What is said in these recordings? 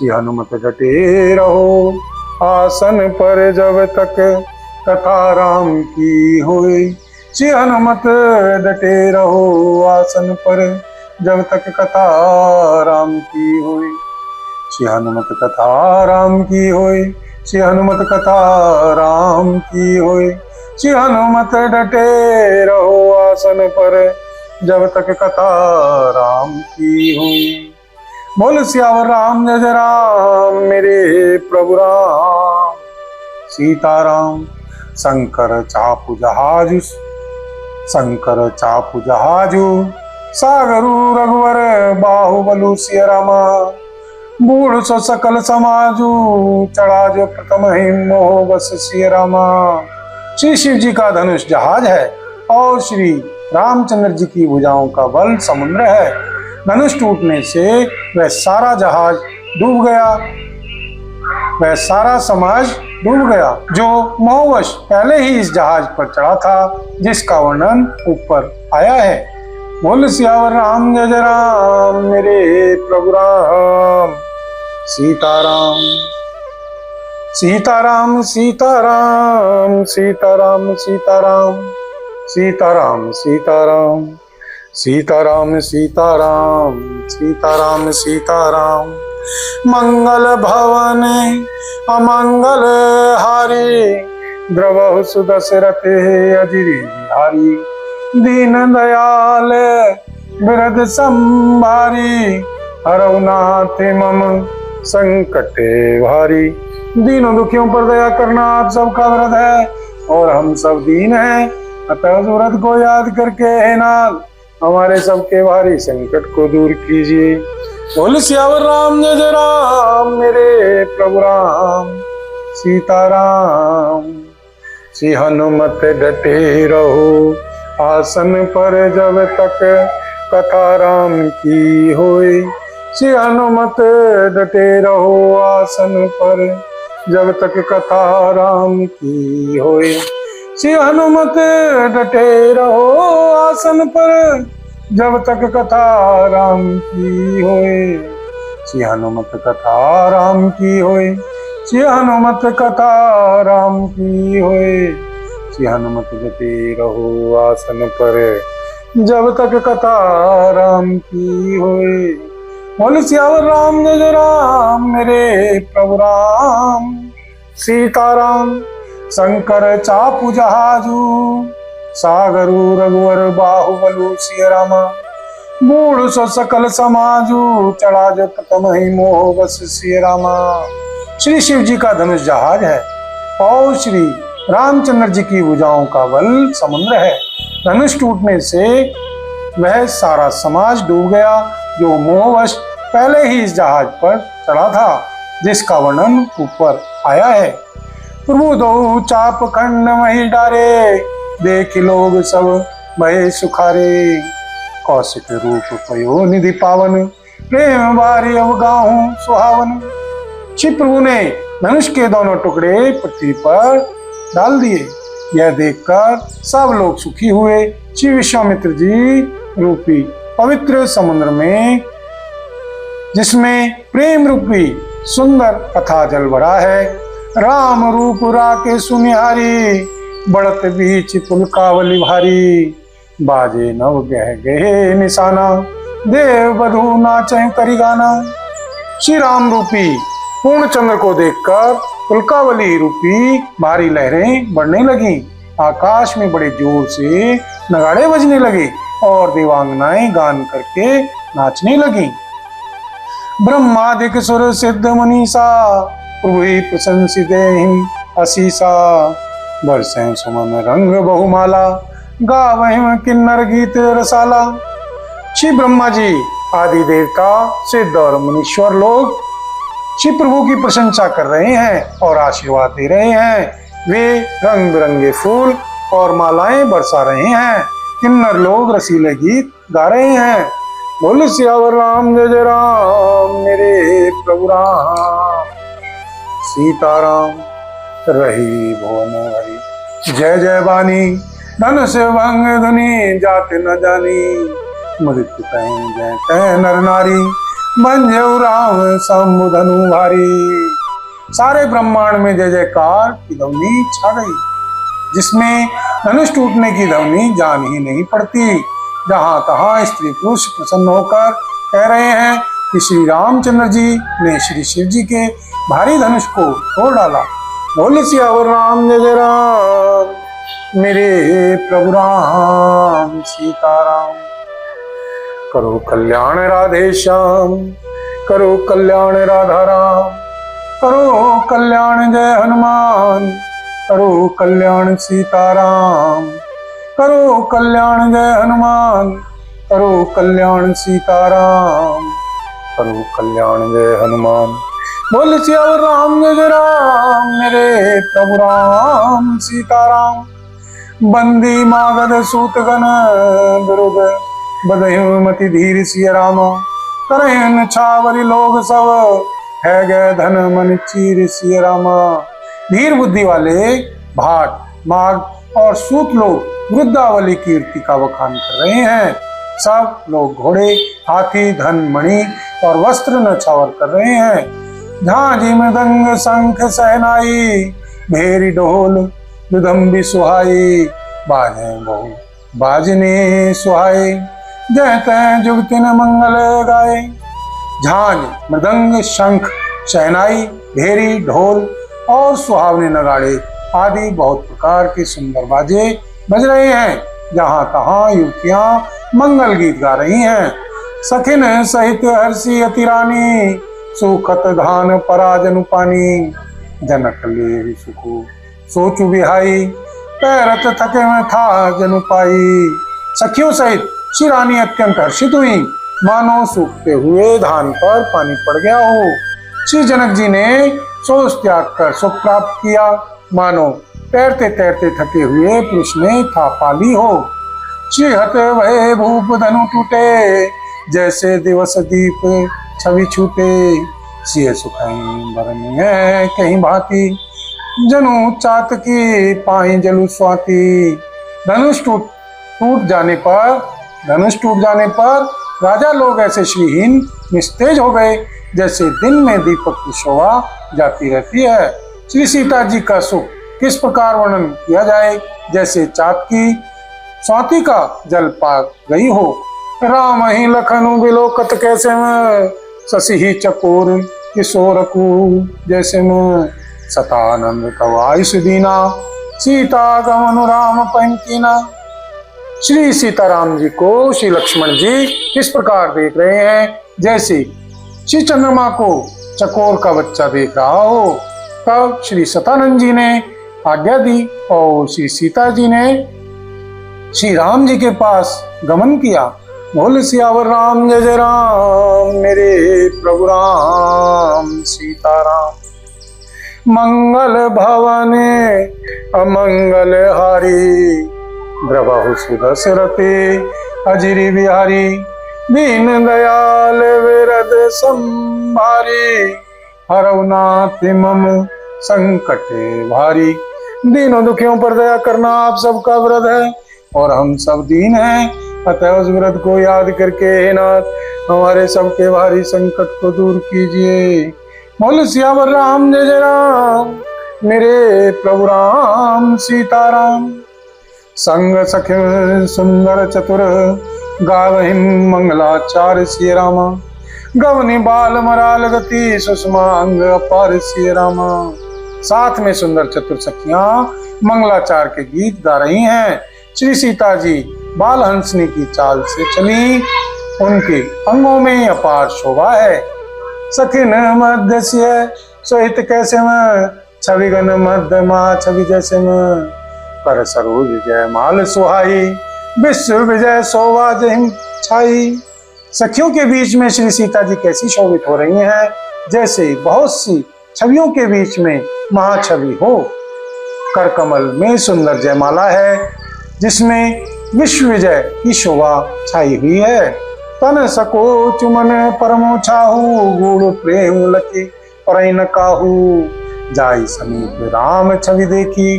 श्री हनुमत डटे रहो आसन पर जब तक कथा राम की होए। श्री हनुमत डटे रहो आसन पर जब तक कथा राम की होए। श्री हनुमत कथा राम की होए। श्री हनुमत कथा राम की होए। श्री हनुमत डटे रहो आसन पर जब तक कथा राम की होए। बोल सियावर राम जय जय राम मेरे प्रभु राम। सीताराम शंकर चापु जहाजु शंकर चापु जहाजु सागरु रघुवर बाहुबलु सिय रामा। बूढ़ सो सकल समाजू चढ़ा जो प्रथम ही मोह बस सिय रामा। श्री शिव जी का धनुष जहाज है और श्री रामचंद्र जी की भुजाओं का बल समुद्र है। धनुष टूटने से वह सारा जहाज डूब गया, वह सारा समाज डूब गया जो मोहवश पहले ही इस जहाज पर चढ़ा था, जिसका वर्णन ऊपर आया है। बोल सियावर राम जय जय राम मेरे प्रभु राम। सीताराम सीताराम सीताराम सीताराम सीताराम सीताराम सीताराम सीताराम सीताराम सीताराम सीताराम। मंगल भवन अमंगल हारी द्रवहु सुदशरथ अजिरि बिहारी। दीन दयाल बिरद संभारी हरऊ नाथ मम संकट भारी। दीनों दुखियों पर दया करना आप सबका व्रत है और हम सब दीन हैं, अतः व्रत को याद करके हे नाथ हमारे सबके भारी संकट को दूर कीजिए। बोल सियावर राम जय जय राम मेरे प्रभु राम। सीताराम श्री हनुमत डटे रहो आसन पर जब तक कथा राम की होए। श्री हनुमत डटे रहो आसन पर जब तक कथा राम की होए। श्री हनुमत डटे रहो आसन पर जब तक कथा राम की होए। श्री हनुमत कथा राम की होए। श्री हनुमत कथा राम की होए। श्री हनुमत डटे रहो आसन पर जब तक कथा राम की होए। बोल सियावर राम जय जय राम मेरे प्रभु राम। सीताराम शंकर चापु जहाजू सागरु रघुवर बाहुबलु सिय रामा। बूढ़ सो सकल समाजू चढ़ा जो प्रथम ही मोह बस सिय रामा। श्री शिव जी का धनुष जहाज है और श्री रामचंद्र जी की भुजाओं का बल समुद्र है। धनुष टूटने से वह सारा समाज डूब गया जो मोहवश पहले ही इस जहाज पर चढ़ा था, जिसका वर्णन ऊपर आया है। प्रभु दो चाप खंड वही डारे देख लोग सब भय सुखारे। कौशिक रूप पयो निधि पावन प्रेम बारी अवगाहू सुहावन। श्री प्रभु ने धनुष के दोनों टुकड़े पृथ्वी पर डाल दिए। यह देखकर सब लोग सुखी हुए। श्री विश्वामित्र जी रूपी पवित्र समुद्र में, जिसमें प्रेम रूपी सुंदर अथाह जल भरा है, राम रूप राके सुनिहारी बढ़त बीच पुलकावली भारी। बाजे नव गह गहे निशाना देव बधू नाचे करी गाना। श्री राम रूपी पूर्ण चंद्र को देखकर पुलकावली रूपी भारी लहरें बढ़ने लगी। आकाश में बड़े जोर से नगाड़े बजने लगे और देवांगनाएं गान करके नाचने लगी। ब्रह्मादिक सुर सिद्ध मुनीसा प्रभु ही प्रशंसित असीसा। बरसें सुमन रंग बहुमाला गावहिं किन्नर गीत रसाला। श्री ब्रह्मा जी आदि देवता सिद्ध और मुनीश्वर लोग श्री प्रभु की प्रशंसा कर रहे हैं और आशीर्वाद दे रहे हैं। वे रंग बिरंगे फूल और मालाएं बरसा रहे हैं। किन्नर लोग रसीले गीत गा रहे हैं। बोल सियावर राम जय जय राम मेरे प्रभु राम। सीताराम रही भुवन हरि जय जय बानी। धनुष भंग धुनि जात न जानी। मृत्यु कहीं जय कह नर नारी। बंजऊ राम समुधनु भारी। सारे ब्रह्मांड में जय जयकार की ध्वनि छा गई, जिसमें धनुष टूटने की ध्वनि जान ही नहीं पड़ती। जहां तहां स्त्री पुरुष प्रसन्न होकर कह रहे हैं कि श्री रामचंद्र जी ने श्री शिव जी के भारी धनुष को तोड़ डाला। बोले सियावर राम जय जय राम, मेरे प्रभु राम सीताराम। करो कल्याण राधे श्याम, करो कल्याण राधा राम, करो कल्याण जय हनुमान, करो कल्याण सीताराम, करो कल्याण जय हनुमान, करो कल्याण सीताराम, करो कल्याण जय हनुमान। बोल सियावर राम जय जय राम, मेरे प्रभु राम सीताराम। बंदी मागध सूतगण दुर्ग बदहु मति धीर सिय राम। करें छावरी लोग सब है गए धन मन चीर सिय राम। धीर बुद्धि वाले भाट माग और सूत लोग वृद्धावली कीर्ति का बखान कर रहे हैं। सब लोग घोड़े हाथी धन मणि और वस्त्र नछावर कर रहे हैं। झांझी मृदंग शंख सहनाई, भेरी ढोल मृदम्बी सुहाई। बाजे बहु बाजने सुहाई, जय तय जुगतिन मंगल गाए। झांझ मृदंग शंख शहनाई भेरी ढोल और सुहावने नगाड़े आदि बहुत प्रकार के सुंदर बाजे बज रहे हैं। जहां तहां युवतियां मंगल गीत गा रही हैं। सखिन सहित हर्षी अति रानी, सुखत धान पराजनु पानी। जनक ले सुखु सोचु बिहाई, पैरत थके में था जनु पाई। सखियों सहित श्री रानी अत्यंत हर्षित हुई, मानो सूखते हुए धान पर पानी पड़ गया हो। श्री जनक जी ने सोच त्याग कर सुख प्राप्त किया, मानो तैरते तैरते थके हुए पुरुष ने था पाली हो। श्री हत भय भूप धनु टूटे, जैसे दिवस दीप छवि छूटे। सिय सुखाई बरन है कहीं भांति, जनु चात की पाई जलु स्वाति। धनुष टूट जाने पर राजा लोग ऐसे श्रीहीन निस्तेज हो गए, जैसे दिन में दीपक की शोभा जाती रहती है। श्री सीता जी का सुख किस प्रकार वर्णन किया जाए, जैसे चाँद की स्वाति का जल पा गई हो। राम ही लखनु बिलोकत कैसे में, शशि ही चकोर किशोर को जैसे में। सतानंद तव आयुष दीना, सीता गमन राम पंकीना। श्री सीताराम जी को श्री लक्ष्मण जी किस प्रकार देख रहे हैं, जैसे श्री चंद्रमा को चकोर का बच्चा देख रहा हो। तब श्री सतानंद जी ने आज्ञा दी और श्री सीता जी ने श्री राम जी के पास गमन किया। बोल सियावर राम जय जय राम, मेरे प्रभु राम सीताराम। मंगल भवने अमंगल हारी, द्रवहु सुदशरथे अजिरि बिहारी। दीन दयाल विरद संभारी, हरौ नाथ मम संकट भारी। दीनों दुखियों पर दया करना आप सबका व्रत है और हम सब दीन हैं, अतः उस व्रत को याद करके हे नाथ हमारे सबके भारी संकट को दूर कीजिए। बोल सियावर राम जय जय राम, मेरे प्रभु राम सीताराम। संग सखि सुंदर चतुर, गावहिन मंगलाचार सिय रामा। गवनि बाल मराल गति, सुषमांग अपार सिय रामा। साथ में सुंदर चतुर सखियां मंगलाचार के गीत गा रही हैं। श्री सीता जी बाल हंसनी की चाल से चली, उनके अंगों में अपार शोभा है। सखिन मध्य सिय सहित कैसे में, छविगन मध्य मा छवि जैसे में। कर सरोज जय माल सुहाई, विश्व विजय शोभा जहिं छाई। सखियों के बीच में श्री सीता जी कैसी शोभित हो रही हैं, जैसे बहुत सी छवियों के बीच में महाछवि हो। कर कमल में सुंदर जयमाला है, जिसमें विश्व विजय की शोभा छाई हुई है। तन सको चुमन परमो छाहू, गूढ़ प्रेम लकी परई न काहू। जाई समीप राम छवि देखी,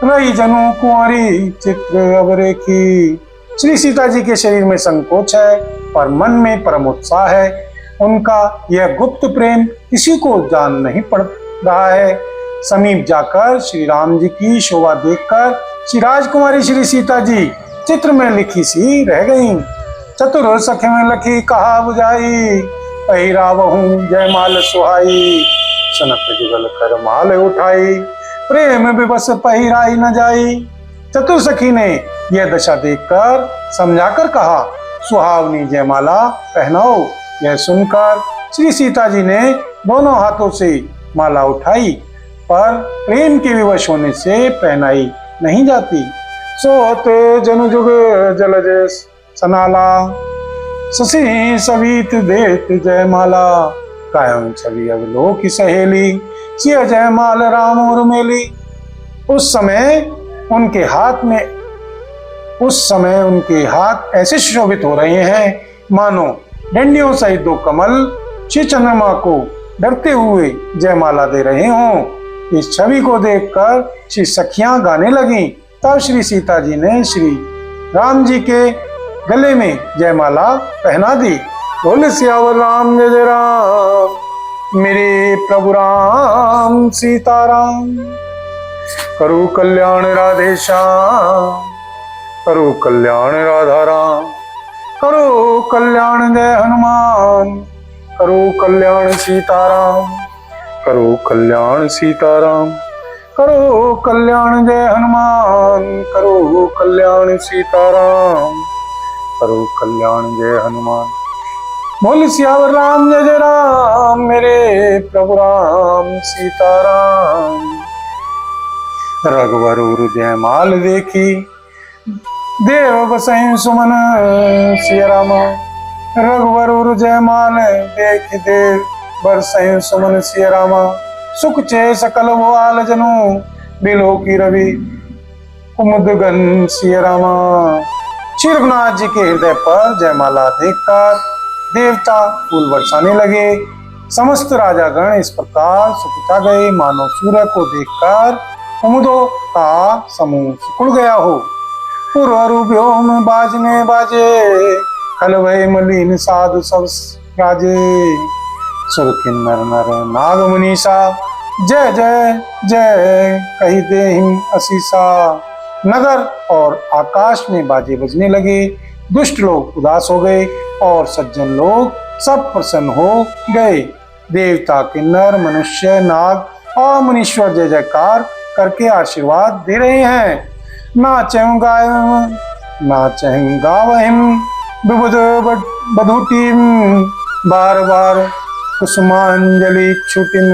रही जनु कुंवारी चित्र अब रेखी। श्री सीता जी के शरीर में संकोच है पर मन में परम उत्साह है। उनका यह गुप्त प्रेम किसी को जान नहीं पड़ रहा है। समीप जाकर श्री राम जी की शोभा देखकर श्री राजकुमारी श्री सीता जी चित्र में लिखी सी रह गईं। चतुर सखे में लखी कहा बुझाई, पहिरावहु जयमाल सुहाई, सनक जुगल कर माल उठाई, प्रेम विवश पहिराई न जाई। चतुर सखी ने यह दशा देखकर समझाकर कहा, सुहावनी जयमाला पहनाओ। यह सुनकर श्री सीता जी ने दोनों हाथों से माला उठाई, पर प्रेम के विवश होने से पहनाई नहीं जाती। सोत जनु जुग जलज सनाला, ससी सवीत देत जयमाला, कायम छवि अवलोक की सहेली, सिया जयमाल राम और मेली। उस समय उनके हाथ ऐसे शोभित हो रहे हैं मानो डंडियों सहित दो कमल श्री चंद्रमा को डरते हुए जयमाला दे रहे हों। इस छवि को देखकर श्री सखियां गाने लगीं। तब श्री सीता जी ने श्री राम जी के गले में जयमाला पहना दी। बोल सियावर राम जय जय राम, मेरे प्रभु राम सीताराम। करो कल्याण राधे श्याम, करो कल्याण राधा राम, करो कल्याण जय हनुमान, करो कल्याण सीताराम, करो कल्याण सीताराम, करो कल्याण जय हनुमान, करो कल्याण सीताराम, करो कल्याण जय हनुमान। बोल सियावर राम जय जय राम, मेरे प्रभु राम सीताराम। रघुवर जयमाल देखी, देव बसई सुमन सिया राम। रघुवर जयमाल देख देव बरसई सुमन सिया राम। सुख चे सकल भुआल जनु, बिलो की रवि कुमुदगन सिया राम। श्री रघुनाथ जी के हृदय पर जयमाला देखकर देवता फूल बरसाने लगे। समस्त राजागण इस प्रकार सुखचा गए मानो सूर्य को देखकर कुमुदों का समूह सिकुड़ गया हो। पूर्व व्योम बाजने बाजे, खल भय मलिन साधु सब राजे। सुर किन्नर नर नाग मुनीसा, जय जय जय कही देहिं असीसा। नगर और आकाश में बाजे बजने लगे। दुष्ट लोग उदास हो गए और सज्जन लोग सब प्रसन्न हो गए। देवता किन्नर मनुष्य नाग और मुनीश्वर जय जयकार करके आशीर्वाद दे रहे हैं। नाचें गावहिं विबुध बधुटिं, बार बार कुसुमांजलि छुटिन।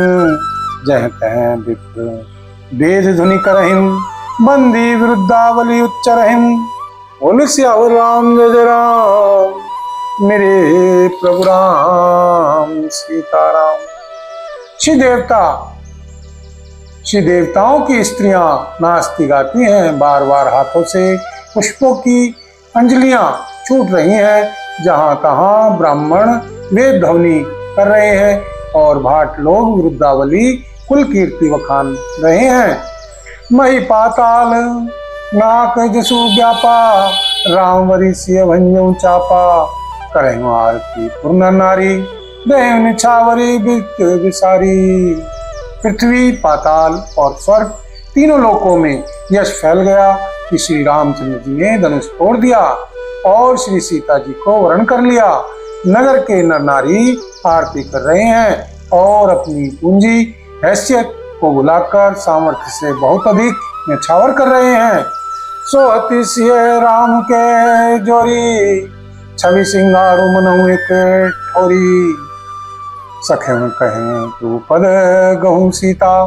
जह तह विप्र वेद ध्वनि करहिं, बंदी वृद्धावली उच्चरहिं। बोल सियावर राम जय जय राम, मेरे प्रभु राम सीताराम। श्री देवताओं की स्त्रियां नाचती गाती हैं, बार बार हाथों से पुष्पों की अंजलियां छूट रही हैं। जहां तहां ब्राह्मण वेद ध्वनि कर रहे हैं और भाट लोग वृद्धावली कुल कीर्ति बखान रहे हैं। मही पाताल नाक जसु व्यापा, रामवरी सिय भंजऊ चापा। करें आरती पूर्ण नारी, देव निछावरी बित विसारी। पृथ्वी पाताल और स्वर्ग तीनों लोकों में यश फैल गया कि श्री रामचंद्र जी ने धनुष तोड़ दिया और श्री सीता जी को वरण कर लिया। नगर के नर नारी आरती कर रहे हैं और अपनी पूंजी हैसियत को बुलाकर सामर्थ्य से बहुत अधिक न्यौछावर कर रहे हैं। सोहती सिय राम के जोरी, छवि सिंगारू मनहु एक ठोरी। सखे कहें तू पद गहु सीता,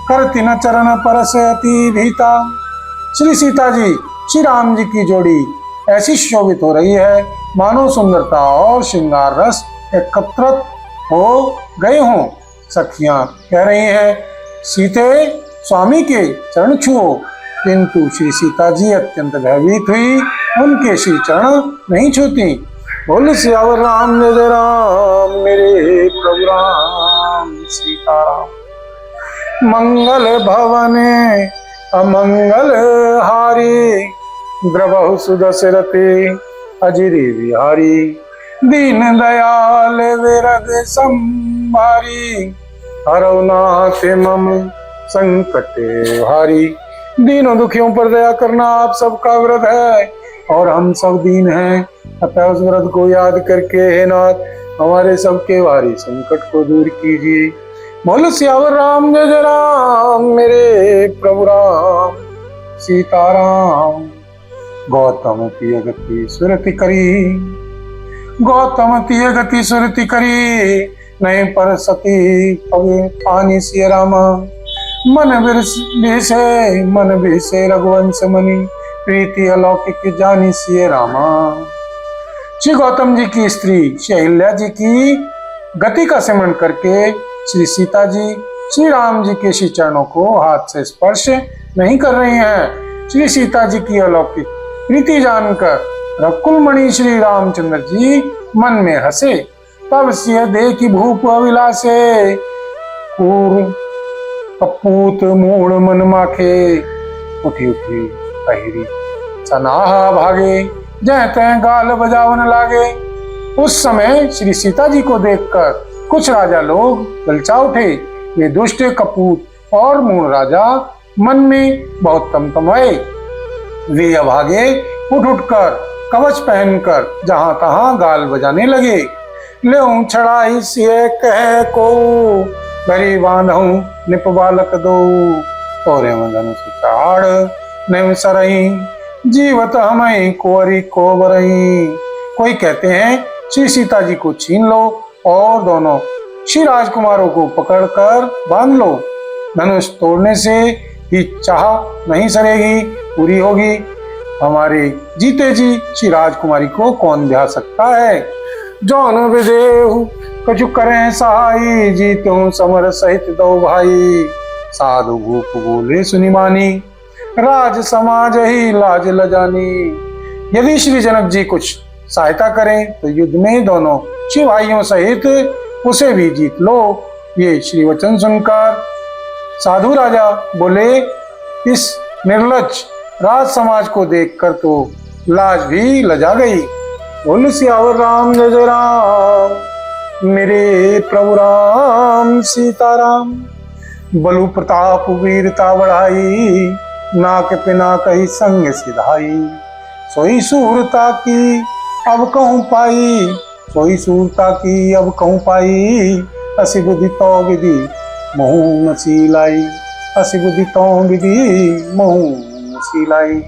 करती न चरण परस अति भीता। श्री सीता जी श्री राम जी की जोड़ी ऐसी शोभित हो रही है मानो सुंदरता और श्रृंगार रस एकत्रित हो गए हों। सखियां कह रही हैं, सीते स्वामी के चरण छुओ, किंतु श्री सीता जी अत्यंत भयभीत हुई उनके श्री चरण नहीं छूती। बोल सियावर राम जय जय राम, मेरे प्रभु राम सीताराम। मंगल भवने अमंगल हारी, द्रवहु सुदशरथे अजिरि विहारी। दीन दयाल विरद संभारी, हरौ नाथ मम संकट भारी। दीनों दुखियों पर दया करना आप सबका व्रत है और हम सब दीन हैं, अतः उस व्रत को याद करके हे नाथ हमारे सबके भारी संकट को दूर कीजिए। बोलो सियावर राम जय जय राम, मेरे प्रभु राम सीताराम। गौतम तिय गति सुरति करी, गौतम तिय गति सुरति करी, नहीं पर सती पगे पानी सिय राम। मन बिसे रघुवंश मणि, प्रीति अलौकिक जानी सिय रामा। श्री गौतम जी की स्त्री श्री अहिल्या जी की गति का सिमरण करके श्री सीता जी श्री राम जी के श्री चरणों को हाथ से स्पर्श नहीं कर रही हैं। श्री सीता जी की अलौकिक प्रीति जानकर रकुलमणि श्री रामचंद्र जी मन में हंसे। तब सिय देखी भूप अविलासे, कपूत मूड मन माखे, उठी उठी पहिरी सनाहा भागे, जय तय गाल बजावन लागे। उस समय श्री सीता जी को देखकर कुछ राजा लोग ललचा उठे। ये दुष्ट कपूत और मूढ़ राजा मन में बहुत तमतमाए। वे अभागे उठ उठकर कवच पहनकर जहां तहां गाल बजाने लगे। ले छड़ाई सिय कह को, गरी बांधऊ निप बालक दो, तोरे मदन सुचाड़ नैव सरई, जीवत हमें कोरी को बरई। कोई कहते हैं श्री सीता जी को छीन लो और दोनों श्री राजकुमारों को पकड़कर बांध लो। धनुष तोड़ने से ही चाह नहीं सरेगी, पूरी होगी। हमारे जीते जी श्री राजकुमारी को कौन ब्याह सकता है। जौन विदेहु कछु करें सहाई, जीतूं समर सहित दो भाई। साधु भूप बोले सुनि मानी, राज समाज ही लाज लजानी। यदि श्री जनक जी कुछ सहायता करें तो युद्ध में दोनों श्री भाइयों सहित उसे भी जीत लो। ये श्री वचन सुनकर साधु राजा बोले, इस निर्लज राज समाज को देखकर तो लाज भी लजा गई। बोल सियावर राम जय जय राम, मेरे प्रभु राम सीताराम। बलु प्रताप वीरता बढ़ाई, नाक पिना कही संग सिधाई। सोई सूरता की अब कहूँ पाई, सोई सूरता की अब कहूँ पाई। असी बुद्धि तो विधि महू मसीलाई, असी बुद्धि तो विधि महू मसीलाई।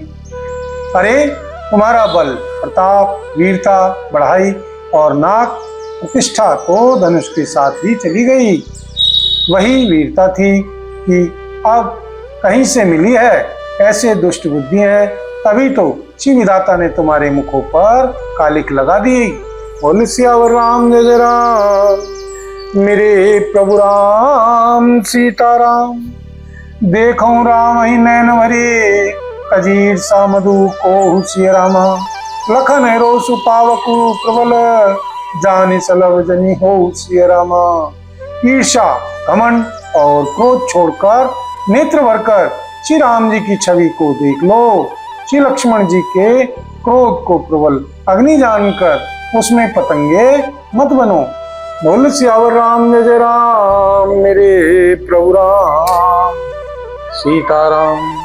अरे तुम्हारा बल प्रताप वीरता बढ़ाई और नाक प्रतिष्ठा तो धनुष के साथ ही चली गई। वही वीरता थी कि अब कहीं से मिली है। ऐसे दुष्ट बुद्धि है, तभी तो श्री विधाता ने तुम्हारे मुखों पर कालिक लगा दी। बोल सियावर राम जय जय राम, मेरे प्रभु राम सीताराम। देखो राम ही नैन भरे, कजीर सा मधु को सिय रामा। लखन है रोसु पावकु प्रबल, जानि सलभ जनी हो सिय रामा। ईर्षा घमंड और क्रोध छोड़कर नेत्र भरकर श्री राम जी की छवि को देख लो। श्री लक्ष्मण जी के क्रोध को प्रबल अग्नि जानकर उसमें पतंगे मत बनो। बोल सियावर राम जय जय राम, मेरे प्रभु राम सीताराम।